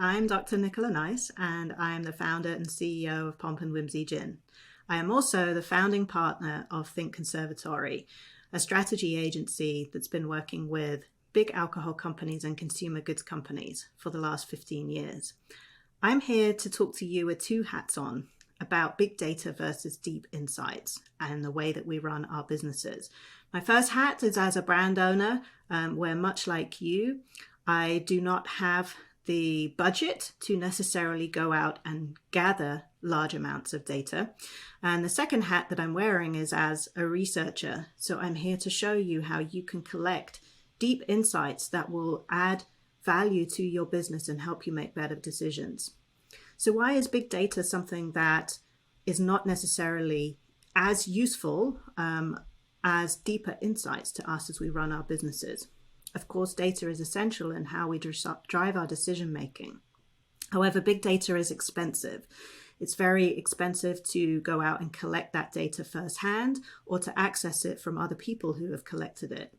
I'm Dr. Nicola Nice, and I am the founder and CEO of Pomp and Whimsy Gin. I am also the founding partner of Think Conservatory, a strategy agency that's been working with big alcohol companies and consumer goods companies for the last 15 years. I'm here to talk to you with two hats on about big data versus deep insights and the way that we run our businesses. My first hat is as a brand owner, where much like you, I do not have the budget to necessarily go out and gather large amounts of data. And the second hat that I'm wearing is as a researcher. So I'm here to show you how you can collect deep insights that will add value to your business and help you make better decisions. So why is big data something that is not necessarily as useful as deeper insights to us as we run our businesses? Of course, data is essential in how we drive our decision making. However, big data is expensive. It's very expensive to go out and collect that data firsthand or to access it from other people who have collected it.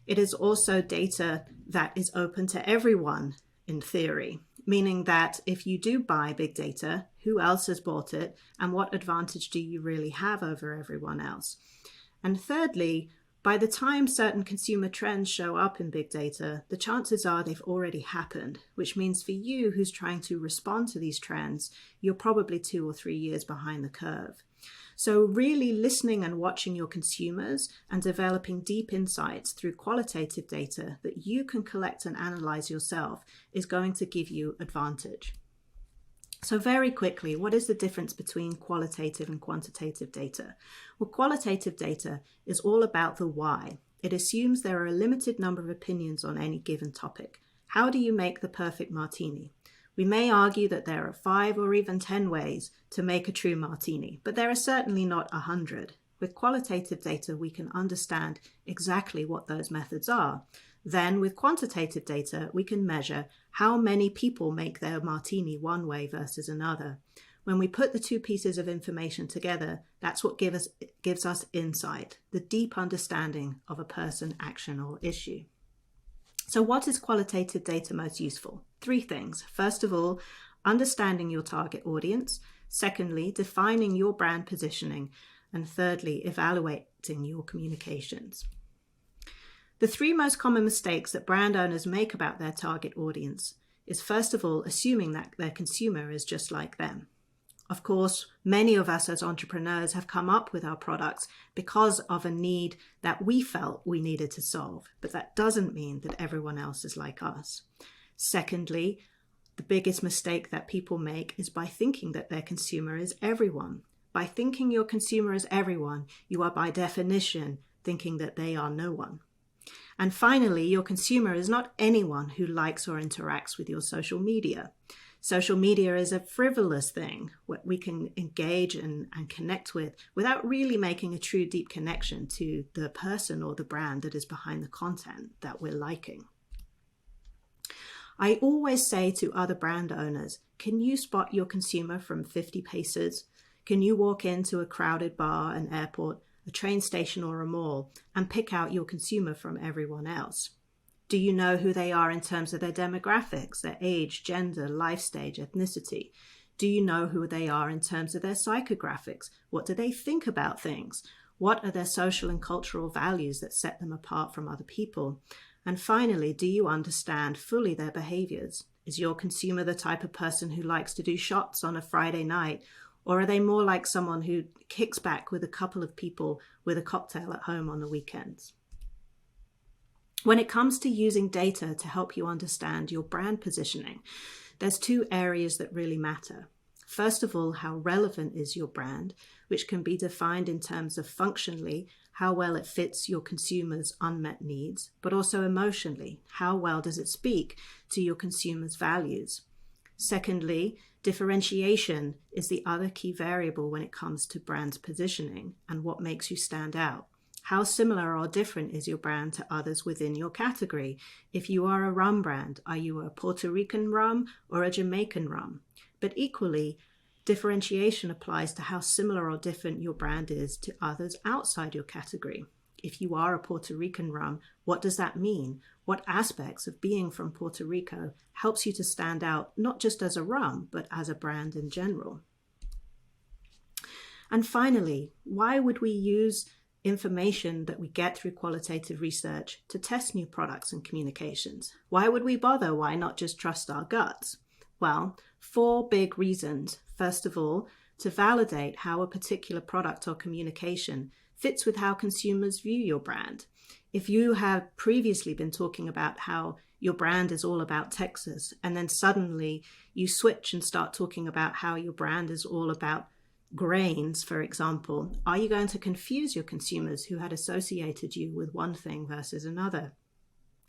It is also data that is open to everyone in theory, meaning that if you do buy big data, who else has bought it and what advantage do you really have over everyone else? And thirdly, by the time certain consumer trends show up in big data, the chances are they've already happened, which means for you who's trying to respond to these trends, you're probably 2 or 3 years behind the curve. So really listening and watching your consumers and developing deep insights through qualitative data that you can collect and analyze yourself is going to give you advantage. So very quickly, what is the difference between qualitative and quantitative data? Well, qualitative data is all about the why. It assumes there are a limited number of opinions on any given topic. How do you make the perfect martini? We may argue that there are 5 or even 10 ways to make a true martini, but there are certainly not 100. With qualitative data, we can understand exactly what those methods are. Then with quantitative data, we can measure how many people make their martini one way versus another. When we put the two pieces of information together, that's what gives us insight, the deep understanding of a person, action, or issue. So what is qualitative data most useful? 3 things. First of all, understanding your target audience. Secondly, defining your brand positioning. And thirdly, evaluating your communications. The 3 most common mistakes that brand owners make about their target audience is, first of all, assuming that their consumer is just like them. Of course, many of us as entrepreneurs have come up with our products because of a need that we felt we needed to solve, but that doesn't mean that everyone else is like us. Secondly, the biggest mistake that people make is by thinking that their consumer is everyone. By thinking your consumer is everyone, you are by definition thinking that they are no one. And finally, your consumer is not anyone who likes or interacts with your social media. Social media is a frivolous thing what we can engage and connect with without really making a true deep connection to the person or the brand that is behind the content that we're liking. I always say to other brand owners, can you spot your consumer from 50 paces? Can you walk into a crowded bar, an airport, a train station or a mall and pick out your consumer from everyone else? Do you know who they are in terms of their demographics, their age, gender, life stage, ethnicity? Do you know who they are in terms of their psychographics? What do they think about things? What are their social and cultural values that set them apart from other people? And finally, do you understand fully their behaviors? Is your consumer the type of person who likes to do shots on a Friday night? Or are they more like someone who kicks back with a couple of people with a cocktail at home on the weekends? When it comes to using data to help you understand your brand positioning, there's 2 areas that really matter. First of all, how relevant is your brand, which can be defined in terms of functionally, how well it fits your consumers' unmet needs, but also emotionally, how well does it speak to your consumers' values? Secondly, differentiation is the other key variable when it comes to brand positioning and what makes you stand out. How similar or different is your brand to others within your category? If you are a rum brand, are you a Puerto Rican rum or a Jamaican rum? But equally, differentiation applies to how similar or different your brand is to others outside your category. If you are a Puerto Rican rum, what does that mean? What aspects of being from Puerto Rico helps you to stand out, not just as a rum, but as a brand in general? And finally, why would we use information that we get through qualitative research to test new products and communications? Why would we bother? Why not just trust our guts? Well, 4 big reasons. First of all, to validate how a particular product or communication fits with how consumers view your brand. If you have previously been talking about how your brand is all about Texas, and then suddenly you switch and start talking about how your brand is all about grains, for example, are you going to confuse your consumers who had associated you with one thing versus another?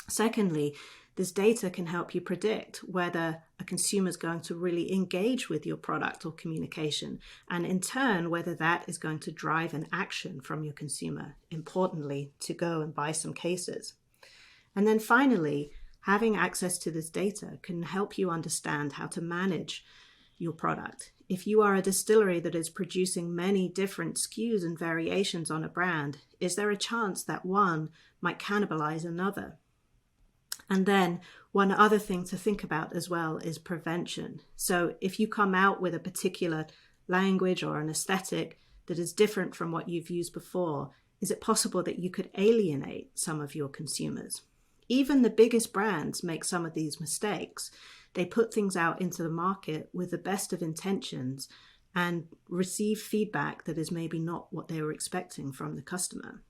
Secondly, this data can help you predict whether a consumer is going to really engage with your product or communication, and in turn, whether that is going to drive an action from your consumer, importantly, to go and buy some cases. And then finally, having access to this data can help you understand how to manage your product. If you are a distillery that is producing many different SKUs and variations on a brand, is there a chance that one might cannibalize another? And then one other thing to think about as well is prevention. So if you come out with a particular language or an aesthetic that is different from what you've used before, is it possible that you could alienate some of your consumers? Even the biggest brands make some of these mistakes. They put things out into the market with the best of intentions and receive feedback that is maybe not what they were expecting from the customer.